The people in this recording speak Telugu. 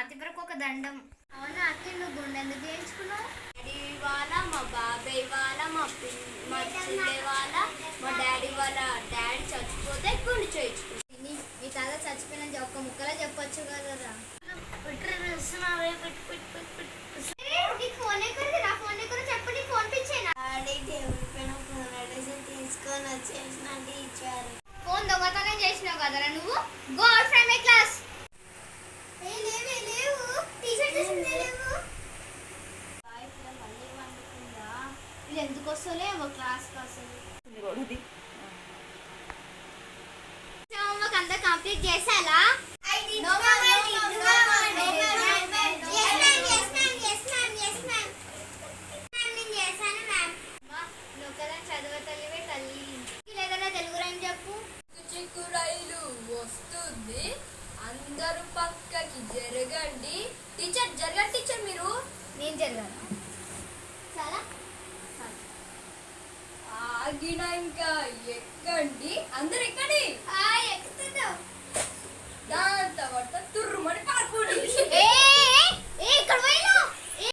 పాతిపురకు ఒక దండం. అవునా అక్క, నువ్వు గుండె ఎందుకు చేయించుకున్నావు? డాడీ వాళ్ళ, మా బాబాయ్ వాళ్ళ, మా చెల్లె వాళ్ళ, మా డాడీ వాళ్ళ డాడీ చచ్చిపోతే గుండె చేయించుకున్నాను. మీ తాత చచ్చిపోయిన ఒక్క ముక్కలో చెప్పొచ్చు కదరా. ఫోన్ ఎక్కడిది? ఫోన్ ఎక్కడ చెప్పు. నీ ఫోన్ పిచ్చేనా? డాడీ టేబుల్ పైన ఫోన్ అడిసి తీసుకొని వచ్చేసిన టీచర్. ఫోన్ దొంగతనం చేసినావు కదరా నువ్వు. Go out from my class. ఇది ఎందుకు వస్తలేమో క్లాస్ అసలు. అంతా కంప్లీట్ చేసాలా? చదవతలివే తల్లి. లేదన్నా తెలుగు రైమ్ చెప్పు. చిక్కు రైలు వస్తుంది, అందరూ పక్కకి జరగండి. టీచర్ జరగండి టీచర్. మీరు నేను జరగాను. చాలా ఆగినాక ఎక్కండి, అందరు ఎక్కండి. ఎక్కుతుందో దాని తర్వాత తుర్రుమని పడుకోండి. ఏ